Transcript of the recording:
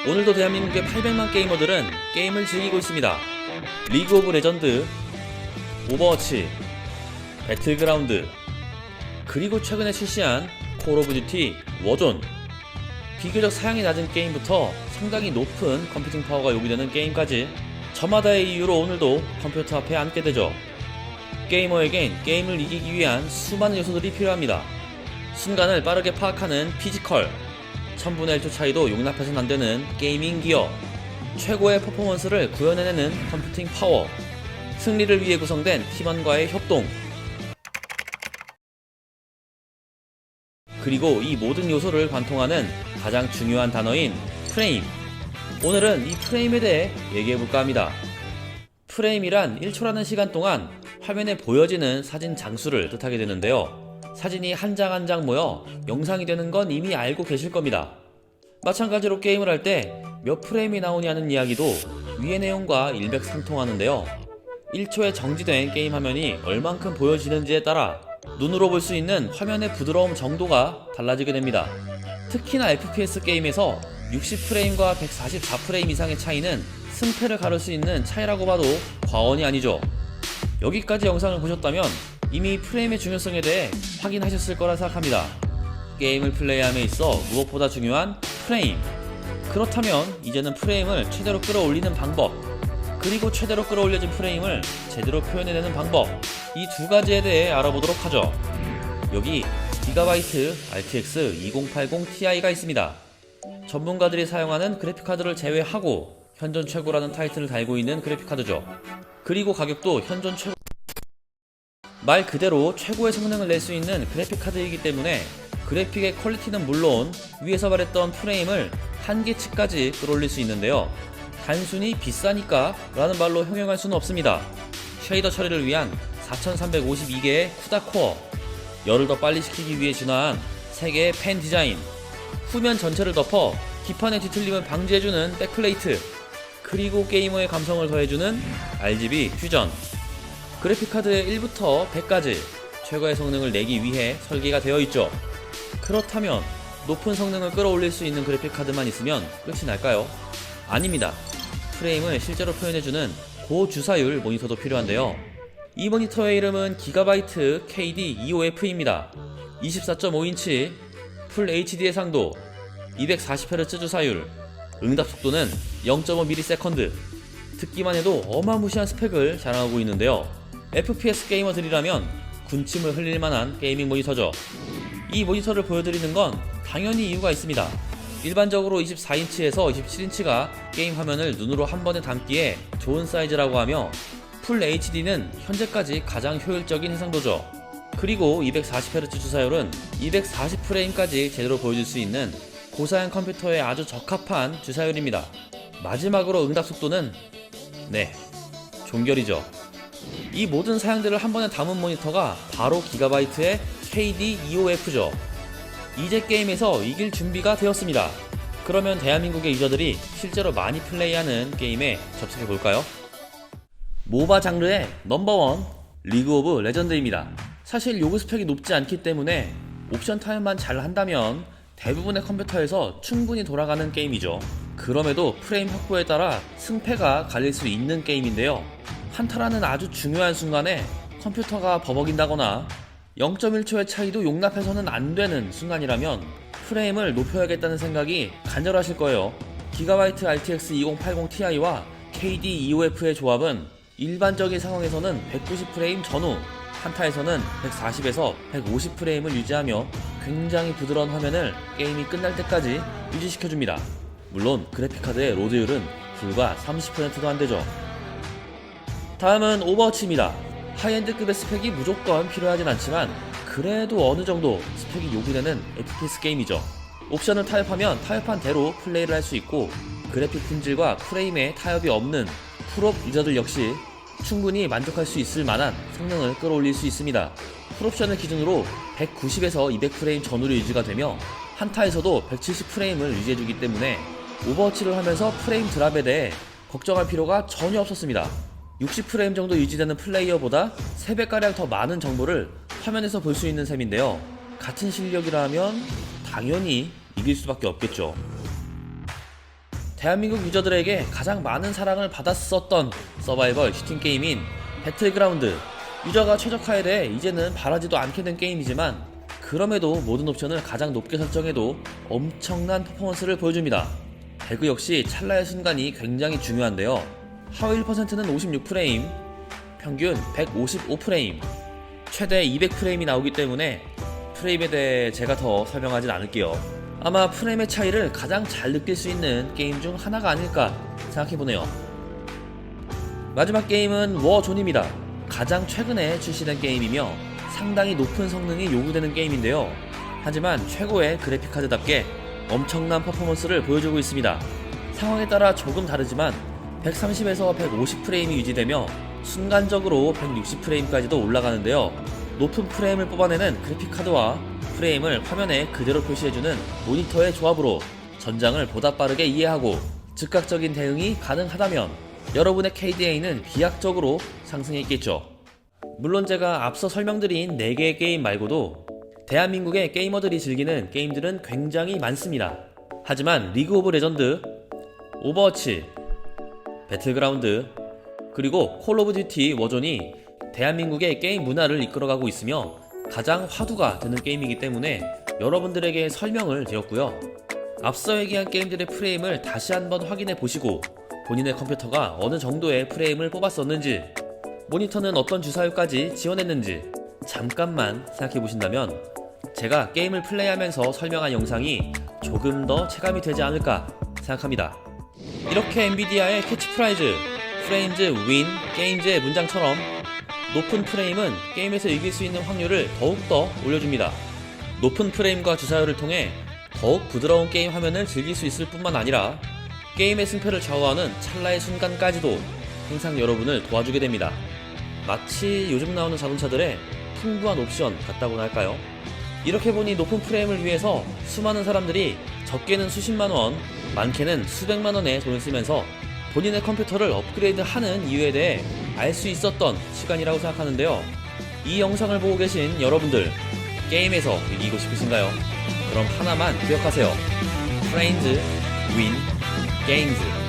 오늘도 대한민국의 800만 게이머들은 게임을 즐기고 있습니다. 리그 오브 레전드, 오버워치, 배틀그라운드, 그리고 최근에 출시한 콜 오브 듀티 워존. 비교적 사양이 낮은 게임부터 상당히 높은 컴퓨팅 파워가 요구되는 게임까지 저마다의 이유로 오늘도 컴퓨터 앞에 앉게 되죠. 게이머에겐 게임을 이기기 위한 수많은 요소들이 필요합니다. 순간을 빠르게 파악하는 피지컬, 1000분의 1초 차이도 용납해서는 안되는 게이밍 기어, 최고의 퍼포먼스를 구현해내는 컴퓨팅 파워, 승리를 위해 구성된 팀원과의 협동, 그리고 이 모든 요소를 관통하는 가장 중요한 단어인 프레임. 오늘은 이 프레임에 대해 얘기해볼까 합니다. 프레임이란 1초라는 시간 동안 화면에 보여지는 사진 장수를 뜻하게 되는데요. 사진이 한 장 한 장 모여 영상이 되는 건 이미 알고 계실 겁니다. 마찬가지로 게임을 할 때 몇 프레임이 나오냐는 이야기도 위의 내용과 일맥상통하는데요. 1초에 정지된 게임 화면이 얼만큼 보여지는지에 따라 눈으로 볼 수 있는 화면의 부드러움 정도가 달라지게 됩니다. 특히나 FPS 게임에서 60프레임과 144프레임 이상의 차이는 승패를 가를 수 있는 차이라고 봐도 과언이 아니죠. 여기까지 영상을 보셨다면 이미 프레임의 중요성에 대해 확인하셨을 거라 생각합니다. 게임을 플레이함에 있어 무엇보다 중요한 프레임. 그렇다면 이제는 프레임을 최대로 끌어올리는 방법, 그리고 최대로 끌어올려진 프레임을 제대로 표현해내는 방법, 이 두 가지에 대해 알아보도록 하죠. 여기 기가바이트 RTX 2080 Ti가 있습니다. 전문가들이 사용하는 그래픽카드를 제외하고 현존 최고라는 타이틀을 달고 있는 그래픽카드죠. 그리고 가격도 현존 최고, 말 그대로 최고의 성능을 낼 수 있는 그래픽카드이기 때문에 그래픽의 퀄리티는 물론 위에서 말했던 프레임을 한계치까지 끌어올릴 수 있는데요. 단순히 비싸니까 라는 말로 형용할 수는 없습니다. 쉐이더 처리를 위한 4352개의 쿠다 코어, 열을 더 빨리 식히기 위해 진화한 3개의 펜 디자인, 후면 전체를 덮어 기판의 뒤틀림을 방지해주는 백플레이트, 그리고 게이머의 감성을 더해주는 RGB 퓨전. 그래픽카드의 1부터 100까지 최고의 성능을 내기 위해 설계가 되어 있죠. 그렇다면 높은 성능을 끌어올릴 수 있는 그래픽카드만 있으면 끝이 날까요? 아닙니다. 프레임을 실제로 표현해주는 고주사율 모니터도 필요한데요. 이 모니터의 이름은 기가바이트 KD25F입니다. 24.5인치, 풀 HD의 상도, 240Hz 주사율, 응답 속도는 0.5ms. 듣기만 해도 어마무시한 스펙을 자랑하고 있는데요. FPS 게이머들이라면 군침을 흘릴 만한 게이밍 모니터죠. 이 모니터를 보여드리는 건 당연히 이유가 있습니다. 일반적으로 24인치에서 27인치가 게임 화면을 눈으로 한 번에 담기에 좋은 사이즈라고 하며 풀 HD는 현재까지 가장 효율적인 해상도죠. 그리고 240Hz 주사율은 240프레임까지 제대로 보여줄 수 있는 고사양 컴퓨터에 아주 적합한 주사율입니다. 마지막으로 응답 속도는 종결이죠. 이 모든 사양들을 한 번에 담은 모니터가 바로 기가바이트의 KD25F죠. 이제 게임에서 이길 준비가 되었습니다. 그러면 대한민국의 유저들이 실제로 많이 플레이하는 게임에 접속해볼까요? 모바 장르의 넘버원 리그 오브 레전드입니다. 사실 요구 스펙이 높지 않기 때문에 옵션 타임만 잘 한다면 대부분의 컴퓨터에서 충분히 돌아가는 게임이죠. 그럼에도 프레임 확보에 따라 승패가 갈릴 수 있는 게임인데요. 한타라는 아주 중요한 순간에 컴퓨터가 버벅인다거나 0.1초의 차이도 용납해서는 안 되는 순간이라면 프레임을 높여야겠다는 생각이 간절하실 거예요. 기가바이트 RTX 2080 Ti와 KD25F의 조합은 일반적인 상황에서는 190프레임 전후, 한타에서는 140에서 150프레임을 유지하며 굉장히 부드러운 화면을 게임이 끝날 때까지 유지시켜줍니다. 물론 그래픽카드의 로드율은 불과 30%도 안되죠. 다음은 오버워치입니다. 하이엔드급의 스펙이 무조건 필요하진 않지만 그래도 어느정도 스펙이 요구되는 FPS 게임이죠. 옵션을 타협하면 타협한 대로 플레이를 할 수 있고 그래픽 품질과 프레임에 타협이 없는 풀업 유저들 역시 충분히 만족할 수 있을 만한 성능을 끌어올릴 수 있습니다. 풀옵션을 기준으로 190에서 200프레임 전후로 유지가 되며 한타에서도 170프레임을 유지해주기 때문에 오버워치를 하면서 프레임 드랍에 대해 걱정할 필요가 전혀 없었습니다. 60프레임 정도 유지되는 플레이어보다 3배가량 더 많은 정보를 화면에서 볼 수 있는 셈인데요. 같은 실력이라면 당연히 이길 수밖에 없겠죠. 대한민국 유저들에게 가장 많은 사랑을 받았었던 서바이벌 슈팅 게임인 배틀그라운드. 유저가 최적화에 대해 이제는 바라지도 않게 된 게임이지만 그럼에도 모든 옵션을 가장 높게 설정해도 엄청난 퍼포먼스를 보여줍니다. 배그 역시 찰나의 순간이 굉장히 중요한데요. 하위 1%는 56프레임, 평균 155프레임, 최대 200프레임이 나오기 때문에 프레임에 대해 제가 더 설명하진 않을게요. 아마 프레임의 차이를 가장 잘 느낄 수 있는 게임 중 하나가 아닐까 생각해보네요. 마지막 게임은 워존입니다. 가장 최근에 출시된 게임이며 상당히 높은 성능이 요구되는 게임인데요. 하지만 최고의 그래픽카드답게 엄청난 퍼포먼스를 보여주고 있습니다. 상황에 따라 조금 다르지만 130에서 150프레임이 유지되며 순간적으로 160프레임까지도 올라가는데요. 높은 프레임을 뽑아내는 그래픽카드와 프레임을 화면에 그대로 표시해주는 모니터의 조합으로 전장을 보다 빠르게 이해하고 즉각적인 대응이 가능하다면 여러분의 KDA는 비약적으로 상승했겠죠. 물론 제가 앞서 설명드린 4개의 게임 말고도 대한민국의 게이머들이 즐기는 게임들은 굉장히 많습니다. 하지만 리그 오브 레전드, 오버워치, 배틀그라운드, 그리고 콜 오브 듀티 워존이 대한민국의 게임 문화를 이끌어가고 있으며 가장 화두가 되는 게임이기 때문에 여러분들에게 설명을 드렸고요. 앞서 얘기한 게임들의 프레임을 다시 한번 확인해 보시고 본인의 컴퓨터가 어느 정도의 프레임을 뽑았었는지, 모니터는 어떤 주사율까지 지원했는지 잠깐만 생각해 보신다면 제가 게임을 플레이하면서 설명한 영상이 조금 더 체감이 되지 않을까 생각합니다. 이렇게 엔비디아의 캐치프라이즈 프레임즈 윈 게임즈의 문장처럼 높은 프레임은 게임에서 이길 수 있는 확률을 더욱더 올려줍니다. 높은 프레임과 주사율을 통해 더욱 부드러운 게임 화면을 즐길 수 있을 뿐만 아니라 게임의 승패를 좌우하는 찰나의 순간까지도 항상 여러분을 도와주게 됩니다. 마치 요즘 나오는 자동차들의 풍부한 옵션 같다고나 할까요? 이렇게 보니 높은 프레임을 위해서 수많은 사람들이 적게는 수십만원, 많게는 수백만원의 돈을 쓰면서 본인의 컴퓨터를 업그레이드하는 이유에 대해 알 수 있었던 시간이라고 생각하는데요. 이 영상을 보고 계신 여러분들, 게임에서 이기고 싶으신가요? 그럼 하나만 기억하세요. 프레임즈 윈 게임즈.